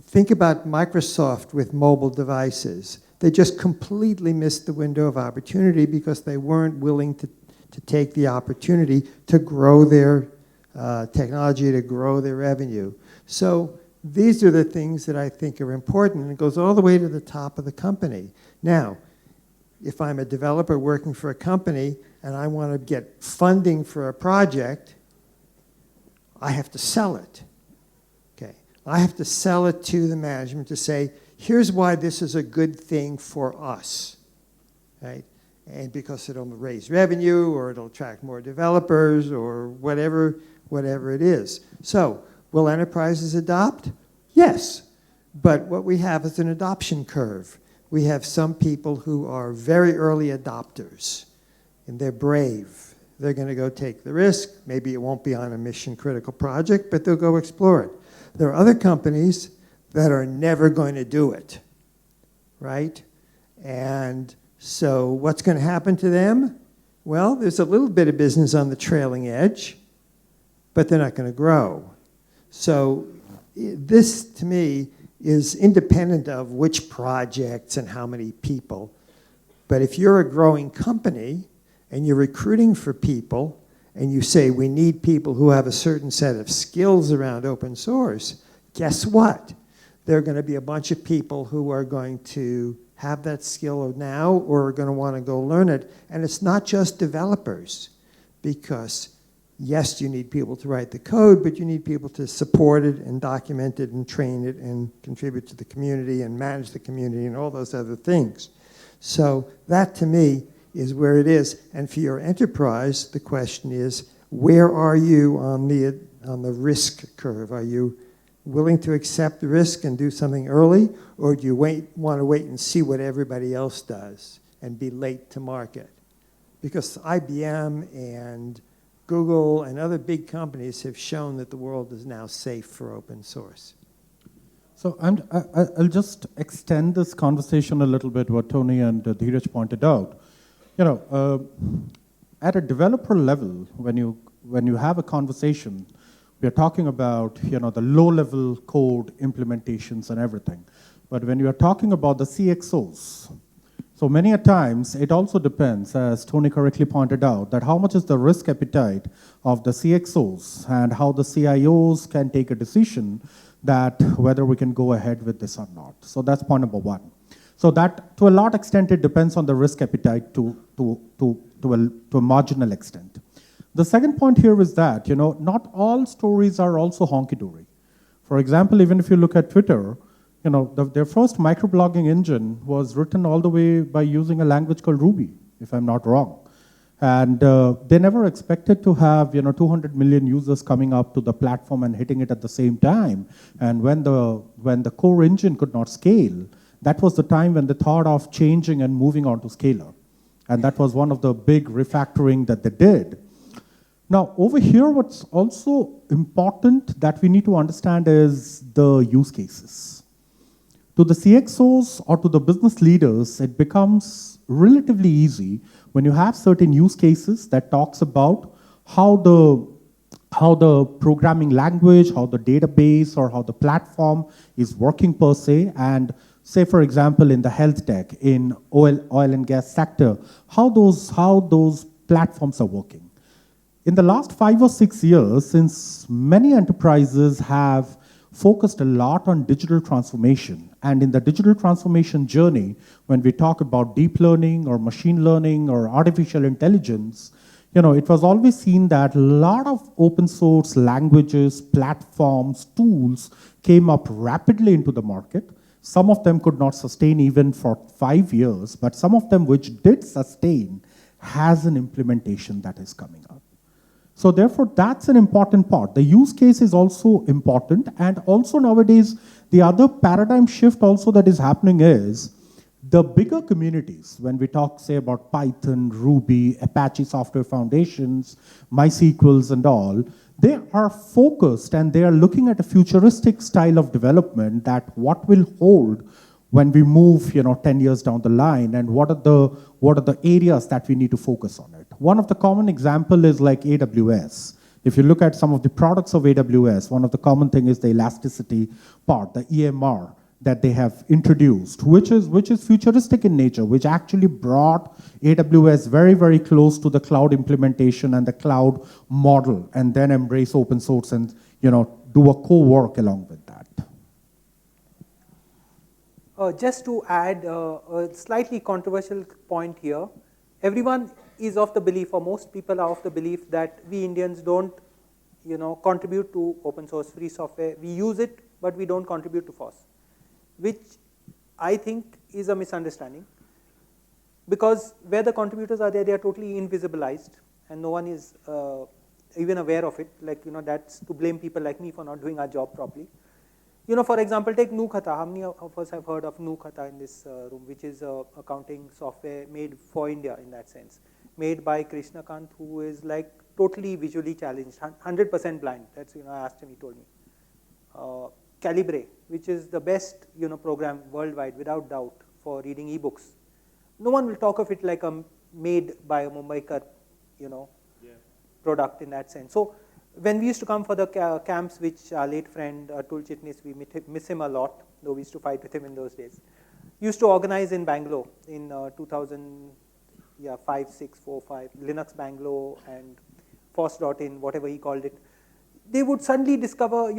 Think about Microsoft with mobile devices. They just completely missed the window of opportunity because they weren't willing to take the opportunity to grow their technology, to grow their revenue. So these are the things that I think are important, and it goes all the way to the top of the company. Now, if I'm a developer working for a company and I want to get funding for a project, I have to sell it. Okay, I have to sell it to the management to say, here's why this is a good thing for us, right? And because it'll raise revenue, or it'll attract more developers, or whatever it is. So, will enterprises adopt? Yes, but what we have is an adoption curve. We have some people who are very early adopters, and they're brave. They're going to go take the risk. Maybe it won't be on a mission-critical project, but they'll go explore it. There are other companies that are never going to do it, right? And so what's going to happen to them? Well, there's a little bit of business on the trailing edge, but they're not going to grow. So this to me is independent of which projects and how many people. But if you're a growing company and you're recruiting for people and you say we need people who have a certain set of skills around open source, guess what? There are going to be a bunch of people who are going to have that skill now or are going to want to go learn it. And it's not just developers, because yes, you need people to write the code, but you need people to support it and document it and train it and contribute to the community and manage the community and all those other things. So that to me is where it is. And for your enterprise, the question is, where are you on the risk curve? Are you willing to accept the risk and do something early, or do you want to wait and see what everybody else does and be late to market? Because IBM and Google and other big companies have shown that the world is now safe for open source. So I'll just extend this conversation a little bit, what Tony and Dhiraj pointed out. You know, at a developer level, when you have a conversation, we are talking about, you know, the low-level code implementations and everything. But when you are talking about the CXOs, so many a times it also depends, as Tony correctly pointed out, that how much is the risk appetite of the CXOs and how the CIOs can take a decision that whether we can go ahead with this or not. So that's point number one. So that, to a large extent, it depends on the risk appetite to a marginal extent. The second point here is that, you know, not all stories are also honky-dory. For example, even if you look at Twitter, you know, their first microblogging engine was written all the way by using a language called Ruby, if I'm not wrong. And they never expected to have, you know, 200 million users coming up to the platform and hitting it at the same time. And when the core engine could not scale, that was the time when they thought of changing and moving on to Scalar. And that was one of the big refactoring that they did. Now, over here, what's also important that we need to understand is the use cases. To the CXOs or to the business leaders, it becomes relatively easy when you have certain use cases that talks about how the programming language, how the database, or how the platform is working per se, and say, for example, in the health tech, in oil and gas sector, how those platforms are working. In the last 5 or 6 years, since many enterprises have focused a lot on digital transformation, and in the digital transformation journey, when we talk about deep learning or machine learning or artificial intelligence, you know, it was always seen that a lot of open source languages, platforms, tools came up rapidly into the market. Some of them could not sustain even for 5 years, but some of them which did sustain has an implementation that is coming up. So therefore, that's an important part. The use case is also important, and also nowadays, the other paradigm shift also that is happening is the bigger communities, when we talk, say, about Python, Ruby, Apache Software Foundations, MySQLs and all, they are focused and they are looking at a futuristic style of development, that what will hold when we move, you know, 10 years down the line, and what are the areas that we need to focus on it. One of the common example is like AWS. If you look at some of the products of AWS, one of the common thing is the elasticity part, the EMR that they have introduced, which is futuristic in nature, which actually brought AWS very, very close to the cloud implementation and the cloud model, and then embrace open source and, you know, do a co-work along with that. Just to add a slightly controversial point here, everyone is of the belief, or most people are of the belief, that we Indians don't, you know, contribute to open source free software. We use it, but we don't contribute to FOSS, which I think is a misunderstanding. Because where the contributors are there, they are totally invisibilized, and no one is even aware of it. Like, you know, that's to blame people like me for not doing our job properly. You know, for example, take Nukhata. How many of us have heard of Nukhata in this room, which is accounting software made for India in that sense, made by Krishna Kant, who is like totally visually challenged, 100% blind. That's, you know, I asked him, he told me. Calibre, which is the best, you know, program worldwide, without doubt, for reading ebooks. No one will talk of it like a made by a Mumbaikar, you know, product in that sense. So when we used to come for the camps, which our late friend Atul Chitnis, we miss him a lot, though we used to fight with him in those days. Used to organize in Bangalore in 2005, 6, 4, 5, Linux Bangalore and FOSS.in, whatever he called it. They would suddenly discover,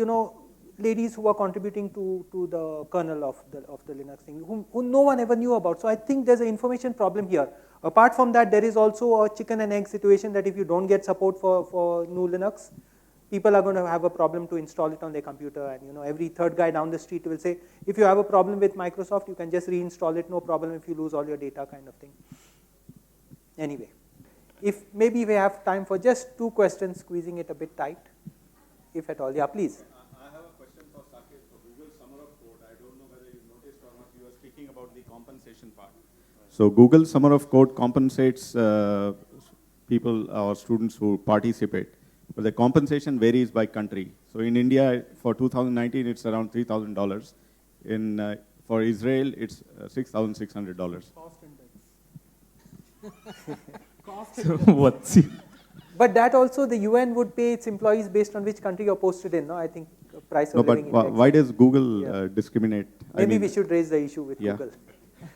ladies who are contributing to the kernel of the Linux thing, who no one ever knew about. So I think there's an information problem here. Apart from that, there is also a chicken and egg situation that if you don't get support for new Linux, people are going to have a problem to install it on their computer. And every third guy down the street will say, if you have a problem with Microsoft, you can just reinstall it, no problem if you lose all your data, kind of thing. Anyway, maybe we have time for just 2 questions, squeezing it a bit tight, if at all. Yeah, please. I have a question for Saketh for Google Summer of Code. I don't know whether you noticed or not, you were speaking about the compensation part. So Google Summer of Code compensates people or students who participate, but the compensation varies by country. So in India, for 2019, it's around $3,000. For Israel, it's $6,600. Cost index. So what's But that also the UN would pay its employees based on which country you're posted in, no? I think price of living index. Why does Google discriminate? Maybe we should raise the issue with Google.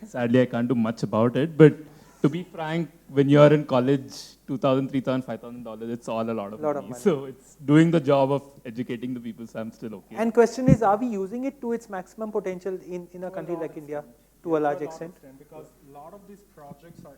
Sadly, I can't do much about it, but to be frank, when you're in college, $2,000, $3,000, $5,000, it's all a lot of money. So it's doing the job of educating the people, so I'm still okay. And question is, are we using it to its maximum potential in a country like India? To a large extent? Because a lot of these projects are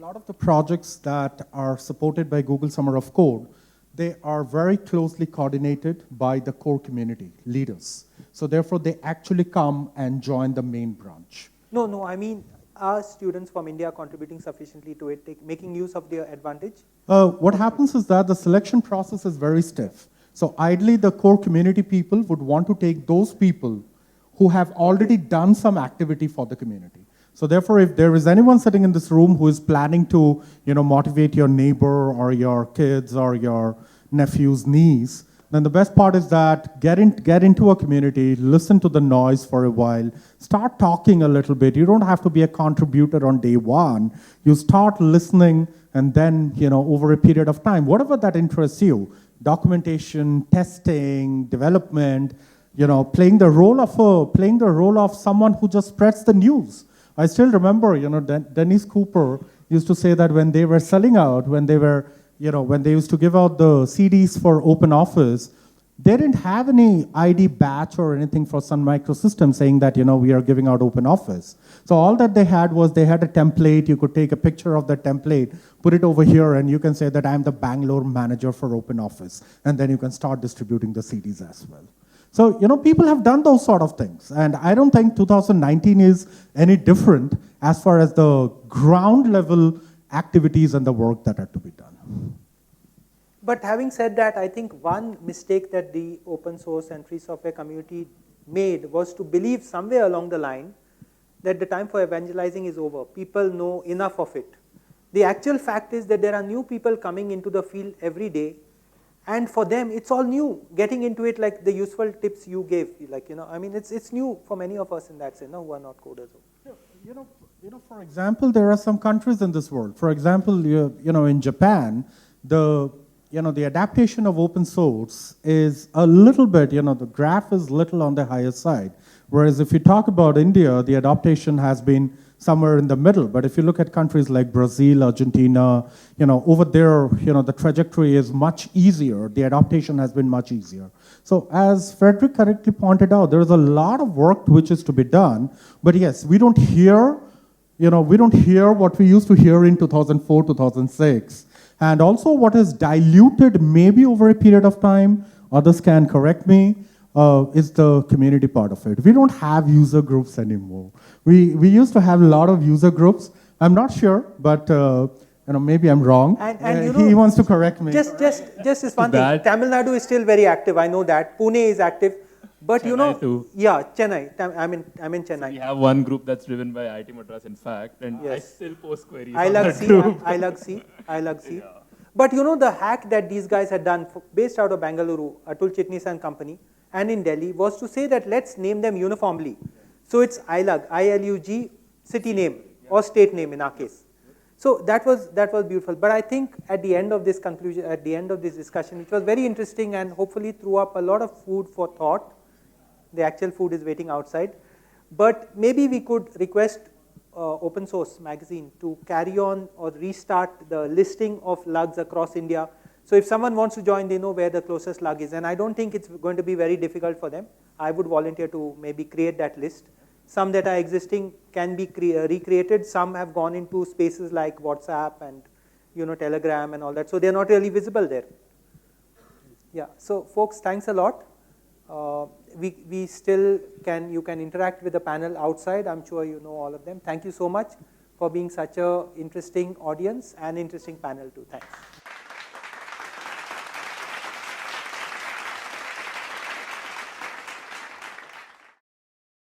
lot of the projects that are supported by Google Summer of Code, they are very closely coordinated by the core community leaders. So therefore, they actually come and join the main branch. No, I mean, are students from India contributing sufficiently to it, making use of their advantage? What happens is that the selection process is very stiff. So ideally, the core community people would want to take those people who have already done some activity for the community. So therefore, if there is anyone sitting in this room who is planning to, motivate your neighbor or your kids or your nephew's niece, then the best part is that get into a community, listen to the noise for a while, start talking a little bit. You don't have to be a contributor on day one. You start listening, and then, over a period of time, whatever that interests you, documentation, testing, development, playing the role of someone who just spreads the news. I still remember, Dennis Cooper used to say that when they were selling out, when they used to give out the CDs for Open Office, they didn't have any ID batch or anything for Sun Microsystems saying that, we are giving out Open Office. So all that they had was they had a template. You could take a picture of that template, put it over here, and you can say that I'm the Bangalore manager for Open Office. And then you can start distributing the CDs as well. So, people have done those sort of things. And I don't think 2019 is any different as far as the ground level activities and the work that are to be done. But having said that, I think one mistake that the open source and free software community made was to believe somewhere along the line that the time for evangelizing is over. People know enough of it. The actual fact is that there are new people coming into the field every day. And for them, it's all new. Getting into it, like the useful tips you gave, it's new for many of us in that sense, who are not coders. For example, there are some countries in this world. For example, in Japan, the adaptation of open source is a little bit, the graph is little on the higher side. Whereas if you talk about India, the adaptation has been somewhere in the middle. But if you look at countries like Brazil, Argentina, over there, the trajectory is much easier. The adaptation has been much easier. So as Frederick correctly pointed out, there is a lot of work which is to be done. But yes, we don't hear what we used to hear in 2004, 2006. And also what is diluted maybe over a period of time, others can correct me, is the community part of it. We don't have user groups anymore. We used to have a lot of user groups. I'm not sure, but maybe I'm wrong. And he wants to correct me. Just this one thing. Tamil Nadu is still very active. I know that. Pune is active. But Chennai too. Yeah, Chennai. I'm in Chennai. We have one group that's driven by IIT Madras, in fact, and Yes. I still post queries. I love C. But the hack that these guys had done, based out of Bengaluru, Atul Chitnis and company, and in Delhi, was to say that let's name them uniformly. So it's ILUG, I-L-U-G, city name or state name in our case. So that was beautiful. But I think at the end of this conclusion, at the end of this discussion, which was very interesting and hopefully threw up a lot of food for thought. The actual food is waiting outside. But maybe we could request Open Source Magazine to carry on or restart the listing of lugs across India. So if someone wants to join, they know where the closest lug is. And I don't think it's going to be very difficult for them. I would volunteer to maybe create that list. Some that are existing can be recreated. Some have gone into spaces like WhatsApp and Telegram and all that. So they're not really visible there. Yeah. So folks, thanks a lot. We still can, you can interact with the panel outside. I'm sure you know all of them. Thank you so much for being such a interesting audience and interesting panel too. Thanks.